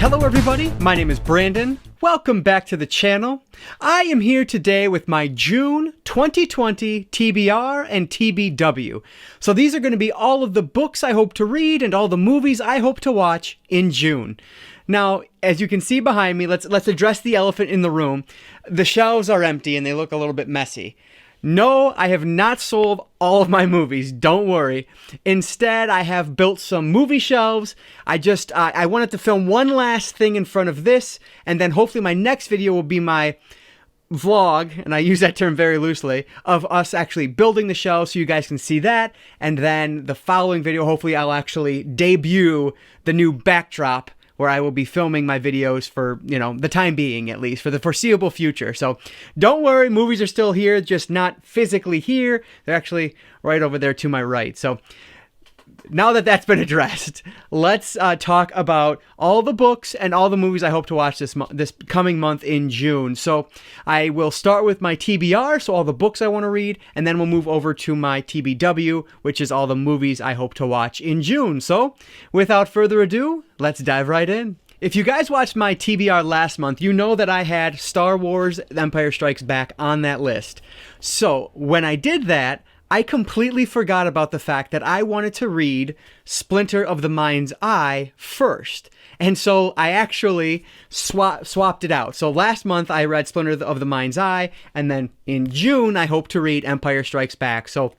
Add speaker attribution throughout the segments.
Speaker 1: Hello everybody, my name is Brandon. Welcome back to the channel. I am here today with my June 2020 TBR and TBW. So these are going to be all of the books I hope to read and all the movies I hope to watch in June. Now, as you can see behind me, let's address the elephant in the room. The shelves are empty and they look a little bit messy. No, I have not sold all of my movies, don't worry. Instead, I have built some movie shelves. I wanted to film one last thing in front of this, and then hopefully my next video will be my vlog, and I use that term very loosely, of us actually building the shelves so you guys can see that, and then the following video, hopefully I'll actually debut the new backdrop where I will be filming my videos for, the time being, at least, for the foreseeable future. So don't worry, movies are still here, just not physically here. They're actually right over there to my right. So now that that's been addressed, let's talk about all the books and all the movies I hope to watch this coming month in June. So I will start with my TBR, so all the books I want to read, and then we'll move over to my TBW, which is all the movies I hope to watch in June. So without further ado, let's dive right in. If you guys watched my TBR last month, you know that I had Star Wars: The Empire Strikes Back on that list. So when I did that, I completely forgot about the fact that I wanted to read Splinter of the Mind's Eye first. And so I actually swapped it out. So last month I read Splinter of the Mind's Eye, and then in June I hope to read Empire Strikes Back. So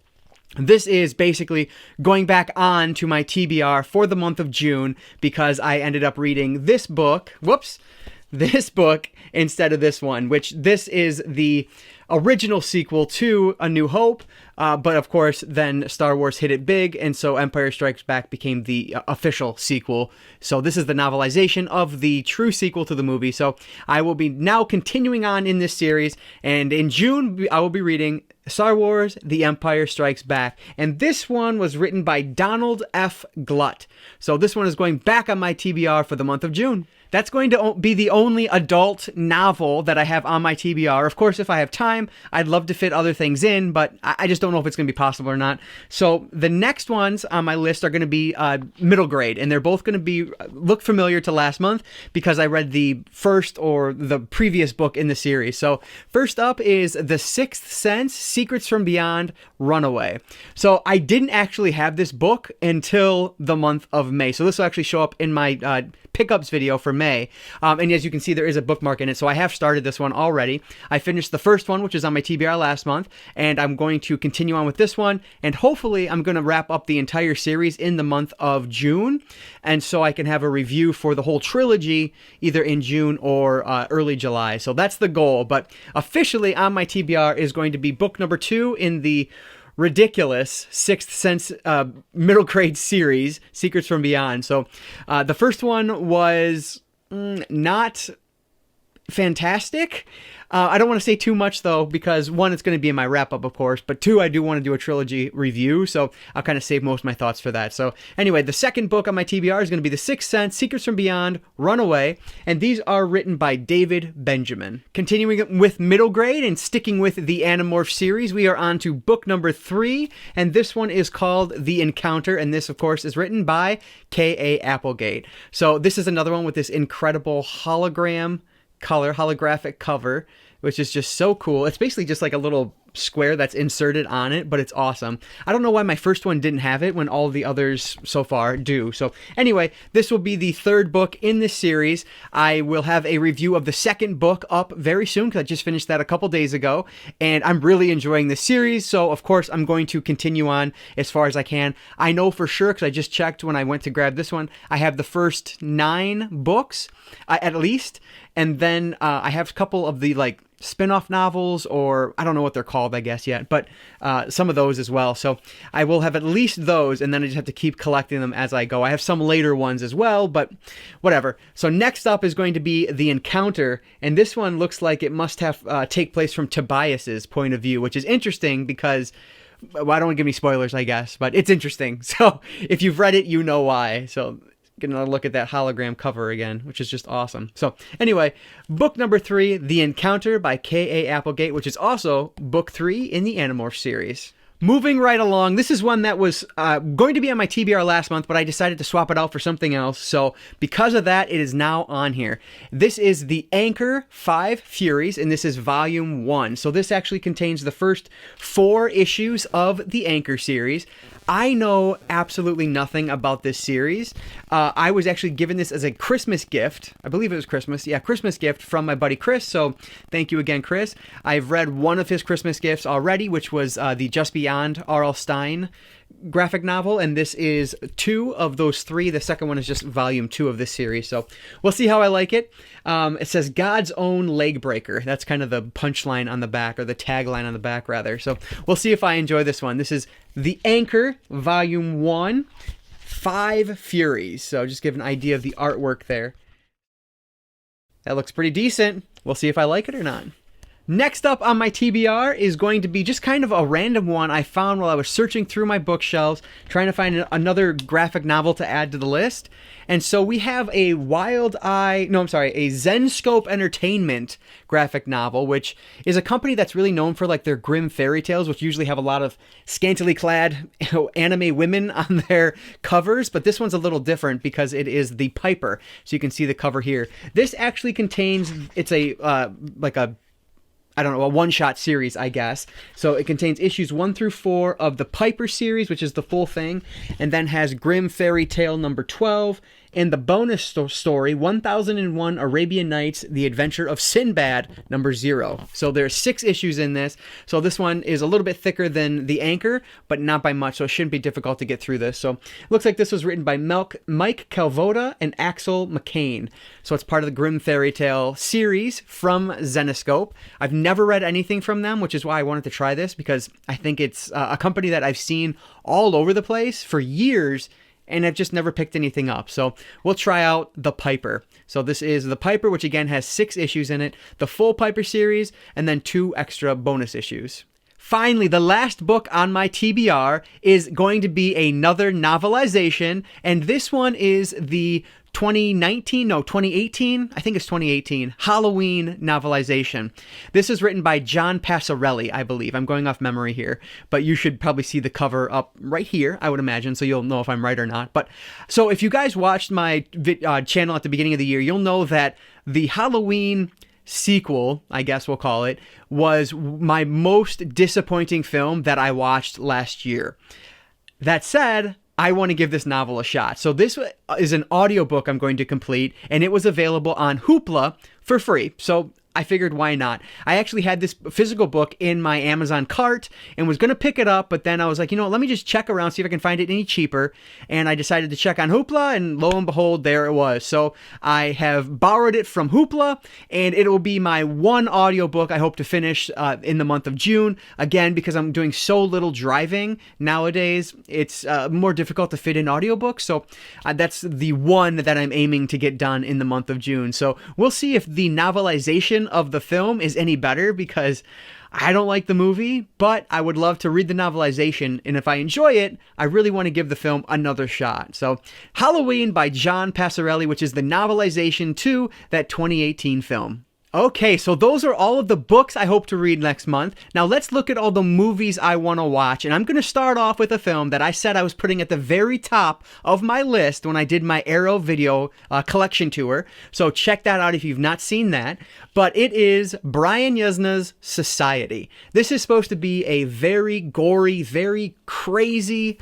Speaker 1: this is basically going back on to my TBR for the month of June because I ended up reading this book. This book instead of this one, which this is the original sequel to A New Hope, but of course then Star Wars hit it big, and so Empire Strikes Back became the official sequel. So this is the novelization of the true sequel to the movie. So I will be now continuing on in this series, and in June I will be reading Star Wars: The Empire Strikes Back, and this one was written by Donald F. Glut. So this one is going back on my TBR for the month of June. That's going to be the only adult novel that I have on my TBR. Of course, if I have time, I'd love to fit other things in, but I just don't know if it's going to be possible or not. So the next ones on my list are going to be middle grade, and they're both going to look familiar to last month because I read the first or the previous book in the series. So first up is The Sixth Sense: Secrets from Beyond, Runaway. So I didn't actually have this book until the month of May. So this will actually show up in my pickups video for May, and as you can see, there is a bookmark in it, so I have started this one already. I finished the first one, which is on my TBR last month, and I'm going to continue on with this one, and hopefully I'm going to wrap up the entire series in the month of June, and so I can have a review for the whole trilogy either in June or early July. So that's the goal, but officially on my TBR is going to be book number 2 in the ridiculous Sixth Sense middle grade series, Secrets from Beyond. So the first one was not fantastic. I don't want to say too much though, because one, it's going to be in my wrap up, of course, but two, I do want to do a trilogy review, so I'll kind of save most of my thoughts for that. So anyway, the second book on my TBR is going to be The Sixth Sense: Secrets from Beyond, Runaway, and these are written by David Benjamin. Continuing with middle grade and sticking with the Animorph series, we are on to book number 3, and this one is called The Encounter, and this, of course, is written by K.A. Applegate. So this is another one with this incredible holographic cover, which is just so cool. It's basically just like a little square that's inserted on it, but it's awesome. I don't know why my first one didn't have it when all the others so far do. So anyway, this will be the third book in this series. I will have a review of the second book up very soon because I just finished that a couple days ago, and I'm really enjoying this series, so of course I'm going to continue on as far as I can. I know for sure, because I just checked when I went to grab this one, I have the first 9 books at least, and then I have a couple of the spin-off novels, or I don't know what they're called, I guess, yet, but some of those as well. So I will have at least those, and then I just have to keep collecting them as I go. I have some later ones as well, but whatever. So next up is going to be The Encounter, and this one looks like it must have take place from Tobias's point of view, which is interesting because, well, I don't want to give any spoilers, I guess, but it's interesting. So if you've read it, you know why. So gonna look at that hologram cover again, which is just awesome. So anyway, book number 3, The Encounter by K.A. Applegate, which is also book 3 in the Animorph series. Moving right along, this is one that was going to be on my TBR last month, but I decided to swap it out for something else. So because of that, it is now on here. This is The Anchor 5 Furies, and this is volume 1. So this actually contains the first 4 issues of the Anchor series. I know absolutely nothing about this series. I was actually given this as a Christmas gift. I believe it was Christmas. Yeah, Christmas gift from my buddy Chris. So thank you again, Chris. I've read one of his Christmas gifts already, which was the Just Beyond R.L. Stine graphic novel, and this is 2 of those 3. The second one is just volume 2 of this series, so we'll see how I like it. It says God's Own Leg Breaker. That's kind of the punchline on the back, or the tagline on the back rather, so we'll see if I enjoy this one. This is The Anchor volume 1, 5 Furies. So just give an idea of the artwork there. That looks pretty decent. We'll see if I like it or not. Next up on my TBR is going to be just kind of a random one I found while I was searching through my bookshelves, trying to find another graphic novel to add to the list. And so we have a a Zenscope Entertainment graphic novel, which is a company that's really known for like their grim fairy tales, which usually have a lot of scantily clad anime women on their covers. But this one's a little different because it is The Piper. So you can see the cover here. This actually contains, it's a one-shot series, I guess. So it contains issues 1 through 4 of the Piper series, which is the full thing, and then has Grim Fairy Tale number 12, and the bonus story, 1001 Arabian Nights, The Adventure of Sinbad, number 0. So there's 6 issues in this. So this one is a little bit thicker than The Anchor, but not by much, so it shouldn't be difficult to get through this. So it looks like this was written by Mike Calvoda and Axel McCain. So it's part of the Grim Fairy Tale series from Zenescope. I've never read anything from them, which is why I wanted to try this, because I think it's a company that I've seen all over the place for years, and I've just never picked anything up. So we'll try out The Piper. So this is The Piper, which again has 6 issues in it, the full Piper series, and then 2 extra bonus issues. Finally, the last book on my TBR is going to be another novelization, and this one is the 2018, I think it's 2018, Halloween novelization. This is written by John Passarelli, I believe. I'm going off memory here, but you should probably see the cover up right here, I would imagine, so you'll know if I'm right or not. But so if you guys watched my channel at the beginning of the year, you'll know that the Halloween sequel, I guess we'll call it, was my most disappointing film that I watched last year. That said, I want to give this novel a shot. So this is an audiobook I'm going to complete, and it was available on Hoopla for free. So I figured, why not? I actually had this physical book in my Amazon cart and was going to pick it up, but then I was like, you know, let me just check around, see if I can find it any cheaper. And I decided to check on Hoopla, and lo and behold, there it was. So I have borrowed it from Hoopla, and it will be my one audiobook I hope to finish in the month of June. Again, because I'm doing so little driving nowadays, it's more difficult to fit in audiobooks. So that's the one that I'm aiming to get done in the month of June. So we'll see if the novelization of the film is any better, because I don't like the movie, but I would love to read the novelization, and if I enjoy it, I really want to give the film another shot. So Halloween by John Passarelli, which is the novelization to that 2018 film. Okay, so those are all of the books I hope to read next month. Now let's look at all the movies I want to watch, and I'm going to start off with a film that I said I was putting at the very top of my list when I did my Arrow video collection tour, so check that out if you've not seen that. But it is Brian Yuzna's Society. This is supposed to be a very gory, very crazy,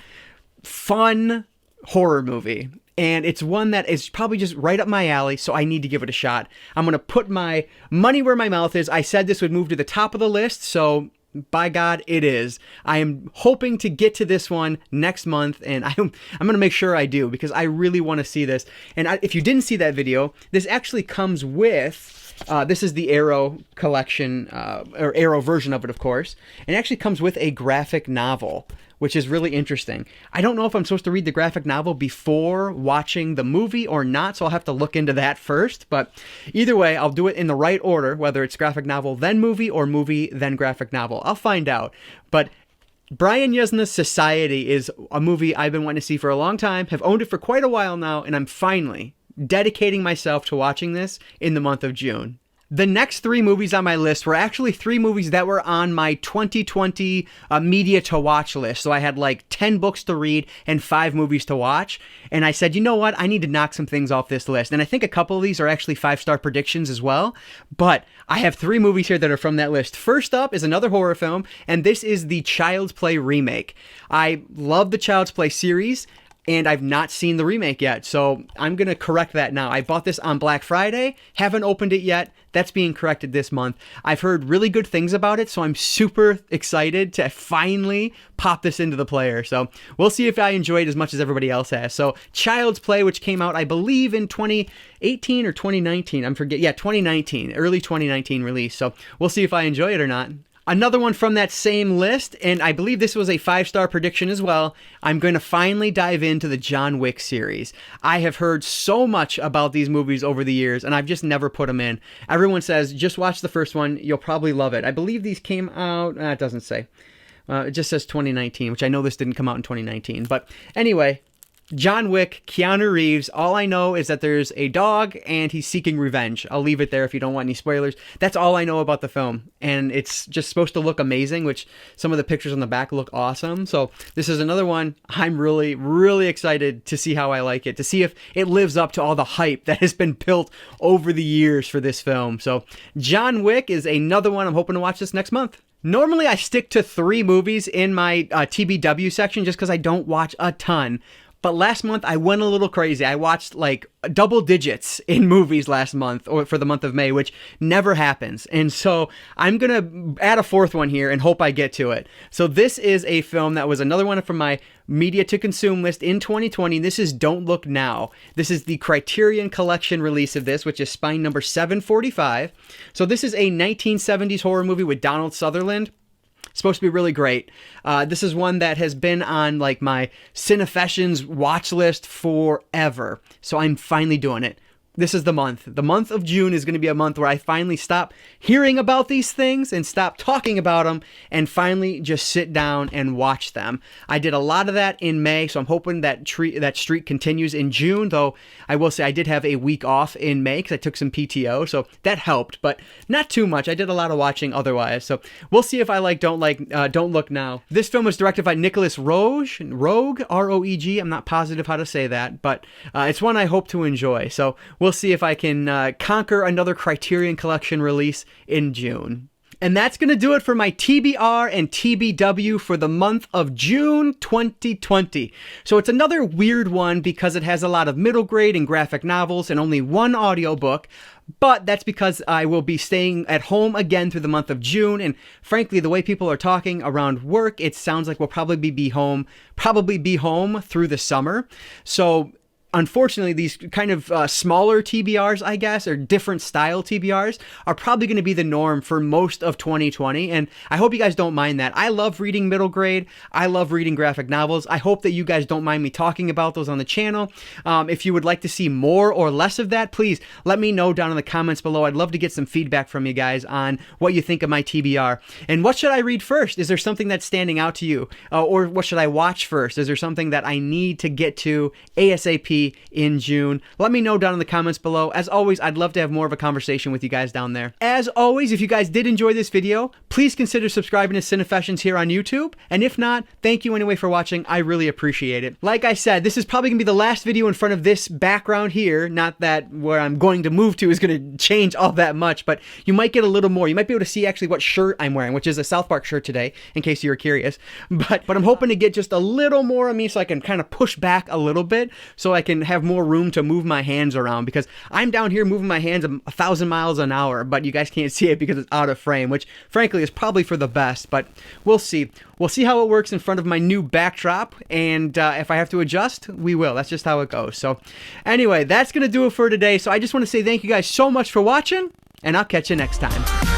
Speaker 1: fun horror movie. And it's one that is probably just right up my alley, so I need to give it a shot. I'm going to put my money where my mouth is. I said this would move to the top of the list, so by God, it is. I am hoping to get to this one next month, and I'm going to make sure I do, because I really want to see this. And if you didn't see that video, this actually comes with... this is the Arrow collection, or Arrow version of it, of course. And it actually comes with a graphic novel, which is really interesting. I don't know if I'm supposed to read the graphic novel before watching the movie or not, so I'll have to look into that first. But either way, I'll do it in the right order, whether it's graphic novel, then movie, or movie, then graphic novel. I'll find out. But Brian Yuzna's Society is a movie I've been wanting to see for a long time, have owned it for quite a while now, and I'm finally dedicating myself to watching this in the month of June. The next 3 movies on my list were actually 3 movies that were on my 2020 media to watch list. So I had like 10 books to read and 5 movies to watch. And I said, you know what? I need to knock some things off this list. And I think a couple of these are actually 5-star predictions as well. But I have 3 movies here that are from that list. First up is another horror film, and this is the Child's Play remake. I love the Child's Play series, and I've not seen the remake yet, so I'm going to correct that now. I bought this on Black Friday, haven't opened it yet. That's being corrected this month. I've heard really good things about it, so I'm super excited to finally pop this into the player. So we'll see if I enjoy it as much as everybody else has. So Child's Play, which came out, I believe, in 2018 or 2019. I'm forgetting. Yeah, 2019, early 2019 release. So we'll see if I enjoy it or not. Another one from that same list, and I believe this was a 5-star prediction as well, I'm going to finally dive into the John Wick series. I have heard so much about these movies over the years, and I've just never put them in. Everyone says, just watch the first one, you'll probably love it. I believe these came out, it doesn't say. It just says 2019, which I know this didn't come out in 2019. But anyway, John Wick, Keanu Reeves, all I know is that there's a dog and he's seeking revenge. I'll leave it there if you don't want any spoilers. That's all I know about the film. And it's just supposed to look amazing, which some of the pictures on the back look awesome. So this is another one I'm really, really excited to see how I like it, to see if it lives up to all the hype that has been built over the years for this film. So John Wick is another one I'm hoping to watch this next month. Normally I stick to 3 movies in my TBW section just because I don't watch a ton. But last month, I went a little crazy. I watched like double digits in movies last month, or for the month of May, which never happens. And so I'm going to add a 4th one here and hope I get to it. So this is a film that was another one from my media to consume list in 2020. This is Don't Look Now. This is the Criterion Collection release of this, which is spine number 745. So this is a 1970s horror movie with Donald Sutherland. Supposed to be really great. This is one that has been on like my Cinefessions watch list forever. So I'm finally doing it. This is the month. The month of June is going to be a month where I finally stop hearing about these things and stop talking about them and finally just sit down and watch them. I did a lot of that in May, so I'm hoping that streak continues in June, though I will say I did have a week off in May because I took some PTO, so that helped, but not too much. I did a lot of watching otherwise, so we'll see if I Don't Look Now. This film was directed by Nicholas Roeg, R-O-E-G. I'm not positive how to say that, but it's one I hope to enjoy, so we'll see if I can conquer another Criterion Collection release in June. And that's going to do it for my TBR and TBW for the month of June 2020. So it's another weird one because it has a lot of middle grade and graphic novels and only 1 audiobook. But that's because I will be staying at home again through the month of June. And frankly, the way people are talking around work, it sounds like we'll probably be home through the summer. So unfortunately, these kind of smaller TBRs, I guess, or different style TBRs are probably going to be the norm for most of 2020. And I hope you guys don't mind that. I love reading middle grade. I love reading graphic novels. I hope that you guys don't mind me talking about those on the channel. If you would like to see more or less of that, please let me know down in the comments below. I'd love to get some feedback from you guys on what you think of my TBR. And what should I read first? Is there something that's standing out to you? Or what should I watch first? Is there something that I need to get to ASAP in June? Let me know down in the comments below. As always, I'd love to have more of a conversation with you guys down there. As always, if you guys did enjoy this video, please consider subscribing to Cinefessions here on YouTube. And if not, thank you anyway for watching. I really appreciate it. Like I said, this is probably going to be the last video in front of this background here. Not that where I'm going to move to is going to change all that much, but you might get a little more. You might be able to see actually what shirt I'm wearing, which is a South Park shirt today, in case you were curious. But I'm hoping to get just a little more of me so I can kind of push back a little bit so I can have more room to move my hands around, because I'm down here moving my hands 1,000 miles an hour, but you guys can't see it because it's out of frame, which frankly is probably for the best, but we'll see. We'll see how it works in front of my new backdrop, and if I have to adjust, we will. That's just how it goes. So anyway, that's going to do it for today. So I just want to say thank you guys so much for watching, and I'll catch you next time.